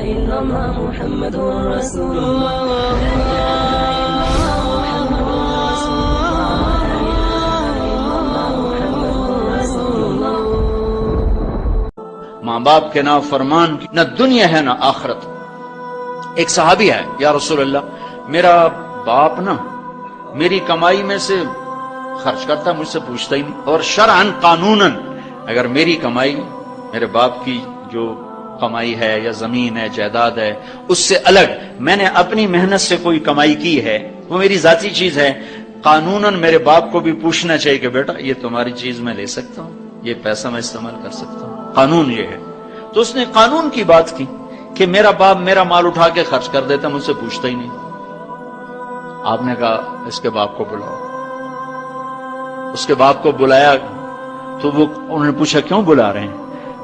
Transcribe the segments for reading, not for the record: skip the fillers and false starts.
إلا الله محمد رسول الله ماں باپ کے نافرمان نہ دنیا ہے نہ آخرت. ایک صحابی ہے، یا رسول اللہ میرا باپ نا میری کمائی میں سے خرچ کرتا، مجھ سے پوچھتا ہی نہیں، اور شرعاً قانوناً اگر میری کمائی میرے باپ کی جو کمائی ہے یا زمین ہے جائیداد ہے اس سے الگ میں نے اپنی محنت سے کوئی کمائی کی ہے، وہ میری ذاتی چیز ہے، قانوناً میرے باپ کو بھی پوچھنا چاہیے کہ بیٹا یہ تمہاری چیز میں لے سکتا ہوں، یہ پیسہ میں استعمال کر سکتا ہوں، قانون یہ ہے. تو اس نے قانون کی بات کی کہ میرا باپ میرا مال اٹھا کے خرچ کر دیتا، مجھ سے پوچھتا ہی نہیں. آپ نے کہا اس کے باپ کو بلاؤ. اس کے باپ کو بلایا تو وہ انہوں نے پوچھا کیوں بلا رہے ہیں؟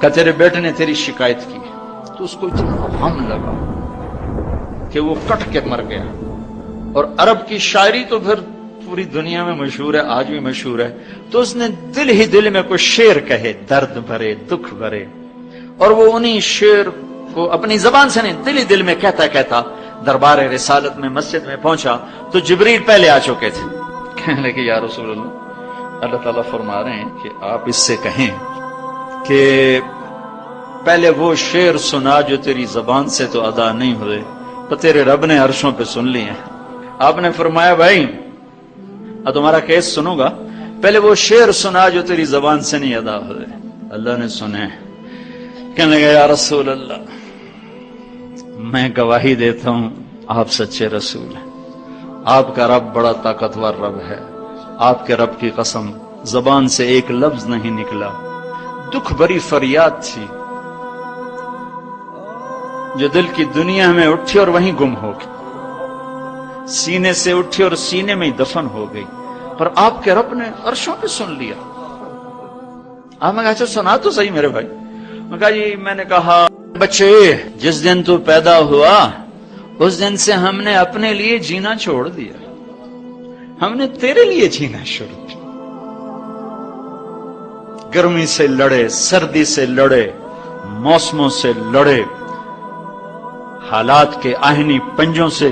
کہ تیرے بیٹے نے تیری شکایت کی. تو اس کو اتنا غم لگا کہ وہ کٹ کے مر گیا. اور عرب کی شاعری تو پھر پوری دنیا میں مشہور ہے، آج بھی مشہور ہے. تو اس نے دل ہی دل میں کوئی شعر کہے، درد بھرے دکھ بھرے، اور وہ انہی شعر کو اپنی زبان سے نہیں دل ہی دل میں کہتا کہتا دربار رسالت میں مسجد میں پہنچا تو جبریل پہلے آ چکے تھے. کہنے لگے یا رسول اللہ تعالیٰ فرما رہے ہیں کہ آپ اس سے کہیں کہ پہلے وہ شعر سنا جو تیری زبان سے تو ادا نہیں ہوئے تو تیرے رب نے عرشوں پہ سن لیے. آپ نے فرمایا بھائی تمہارا کیس سنوں گا، پہلے وہ شعر سنا جو تیری زبان سے نہیں ادا ہوئے. اللہ نے سنے. کہنے لگا یا رسول اللہ میں گواہی دیتا ہوں آپ سچے رسول ہیں، آپ کا رب بڑا طاقتور رب ہے. آپ کے رب کی قسم زبان سے ایک لفظ نہیں نکلا. دکھ بھری فریاد تھی جو دل کی دنیا میں اٹھی اور وہیں گم ہو گئی، سینے سے اٹھی اور سینے میں ہی دفن ہو گئی، پر آپ کے رب نے عرشوں پہ سن لیا. آپ نے کہا اچھا سنا تو صحیح میرے بھائی. میں کہا جی میں نے کہا بچے جس دن تو پیدا ہوا اس دن سے ہم نے اپنے لیے جینا چھوڑ دیا، ہم نے تیرے لیے جینا شروع کیا. گرمی سے لڑے، سردی سے لڑے، موسموں سے لڑے، حالات کے آہنی پنجوں سے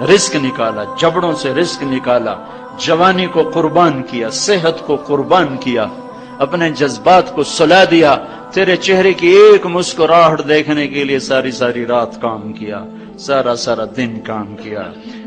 رزق نکالا، جبڑوں سے رزق نکالا، جوانی کو قربان کیا، صحت کو قربان کیا، اپنے جذبات کو سلا دیا، تیرے چہرے کی ایک مسکراہٹ دیکھنے کے لیے ساری ساری رات کام کیا، سارا سارا دن کام کیا،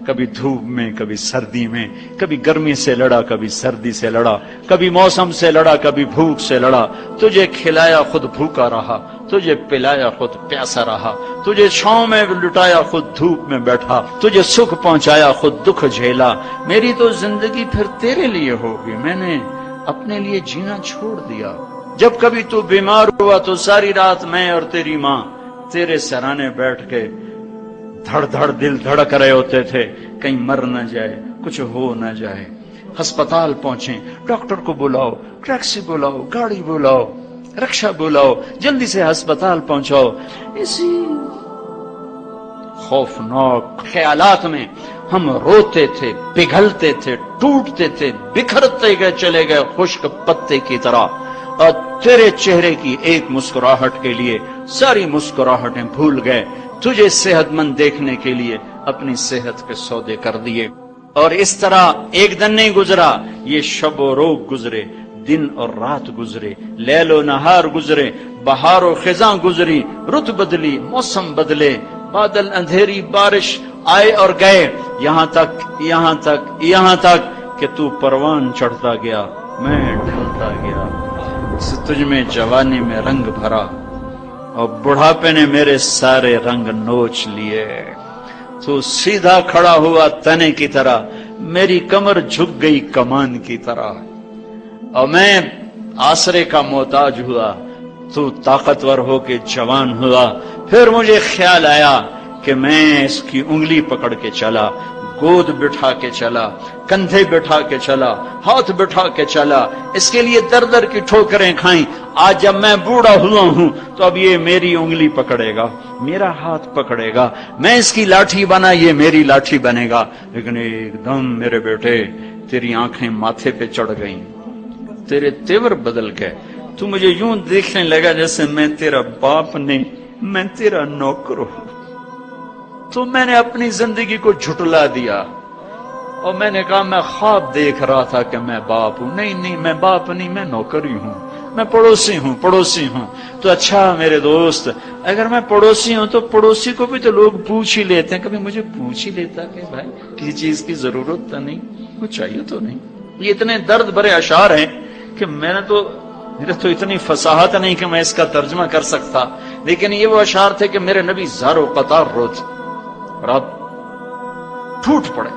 کبھی دھوپ میں کبھی سردی میں، کبھی گرمی سے لڑا کبھی سردی سے لڑا، کبھی موسم سے لڑا کبھی بھوک سے لڑا. تجھے کھلایا خود بھوکا رہا، تجھے پلایا خود پیاسا رہا، تجھے چھاؤں میں لٹایا خود دھوپ میں بیٹھا، تجھے سکھ پہنچایا خود دکھ جھیلا. میری تو زندگی پھر تیرے لیے ہوگی، میں نے اپنے لیے جینا چھوڑ دیا. جب کبھی تو بیمار ہوا تو ساری رات میں اور تیری ماں تیرے سرانے بیٹھ کے دھڑ دھڑ دل دھڑک رہے ہوتے تھے کہیں مر نہ جائے، کچھ ہو نہ جائے. ہسپتال پہنچیں، ڈاکٹر کو بلاؤ، ٹیکسی بلاؤ، گاڑی بلاؤ، رکشا بلاؤ، جلدی سے ہسپتال پہنچاؤ. اسی خوفناک خیالات میں ہم روتے تھے، پگھلتے تھے، ٹوٹتے تھے، بکھرتے گئے چلے گئے خشک پتے کی طرح، اور تیرے چہرے کی ایک مسکراہٹ کے لیے ساری مسکراہٹیں بھول گئے. تجھے صحت مند دیکھنے کے لیے اپنی صحت کے سودے کر دیے. اور اس طرح ایک دن نہیں گزرا، یہ شب و روز گزرے، دن اور رات گزرے، لیل و نہار گزرے، بہار و خزاں گزری، رت بدلی، موسم بدلے، بادل اندھیری، بارش آئے اور گئے، یہاں تک کہ تو پروان چڑھتا گیا، میں ڈھلتا گیا. تجھ میں جوانی میں رنگ بھرا اور بڑھاپے نے میرے سارے رنگ نوچ لیے. تو سیدھا کھڑا ہوا تنے کی طرح، میری کمر جھک گئی کمان کی طرح، اور میں آسرے کا محتاج ہوا، تو طاقتور ہو کے جوان ہوا. پھر مجھے خیال آیا کہ میں اس کی انگلی پکڑ کے چلا، گود بٹھا کے چلا، کندھے بٹھا کے چلا، ہاتھ بٹھا کے چلا، اس کے لیے در در کی ٹھوکریں کھائیں. آج جب میں بوڑھا ہوا ہوں تو اب یہ میری انگلی پکڑے گا، میرا ہاتھ پکڑے گا، میں اس کی لاٹھی بنا، یہ میری لاٹھی بنے گا. لیکن ایک دم میرے بیٹے تیری آنکھیں ماتھے پہ چڑھ گئیں، تیرے تیور بدل گئے، تو مجھے یوں دیکھنے لگا جیسے میں تیرا باپ نہیں، میں تیرا نوکر ہوں. تو میں نے اپنی زندگی کو جھٹلا دیا اور میں نے کہا میں خواب دیکھ رہا تھا کہ میں باپ ہوں. نہیں میں باپ نہیں، میں نوکری ہوں، میں پڑوسی ہوں. تو اچھا میرے دوست، اگر میں پڑوسی ہوں تو پڑوسی کو بھی تو لوگ پوچھ ہی لیتے ہیں. کبھی مجھے پوچھ ہی لیتا کہ بھائی کسی چیز کی ضرورت تو نہیں، کچھ چاہیے تو نہیں. یہ اتنے درد بھرے اشعار ہیں کہ میرے تو اتنی فصاحت نہیں کہ میں اس کا ترجمہ کر سکتا، لیکن یہ وہ اشعار تھے کہ میرے نبی زار و قطار روتے اور آپ پھوٹ پڑے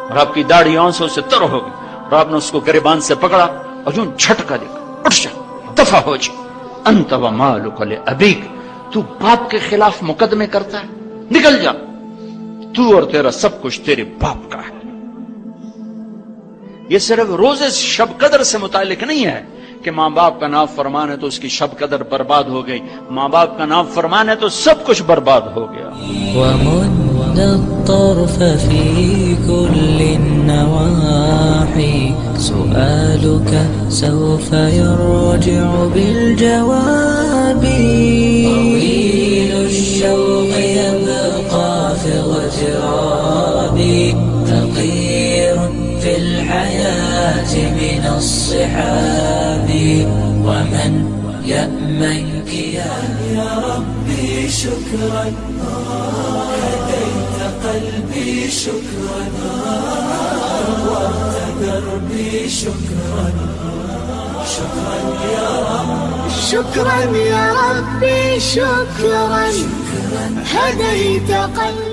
اور آپ کی داڑھی آنسوں سے تر ہو گئی اور آپ نے اس کو گریبان سے پکڑا اور یوں جھٹکا دے کر اٹھ جا، دفع ہو جا. انت ومالک لابیک، تو باپ کے خلاف مقدمے کرتا ہے، نکل جا، تو اور تیرا سب کچھ تیرے باپ کا ہے. یہ صرف روز شب قدر سے متعلق نہیں ہے کہ ماں باپ کا نافرمان ہے تو اس کی شب قدر برباد ہو گئی. ماں باپ کا نافرمان ہے تو سب کچھ برباد ہو گیا. ومد الطرف في كل النواحي سؤالك سوف يرجع بالجواب. طويل الشوق يبقى في اغترابي فقير في الحياة من الصحاب. ومن يأمنك يا ربي شكرا هديت قلبي شكرا نورت دربي شكرا يا رب شكرا يا ربي شكرا هديت قلبي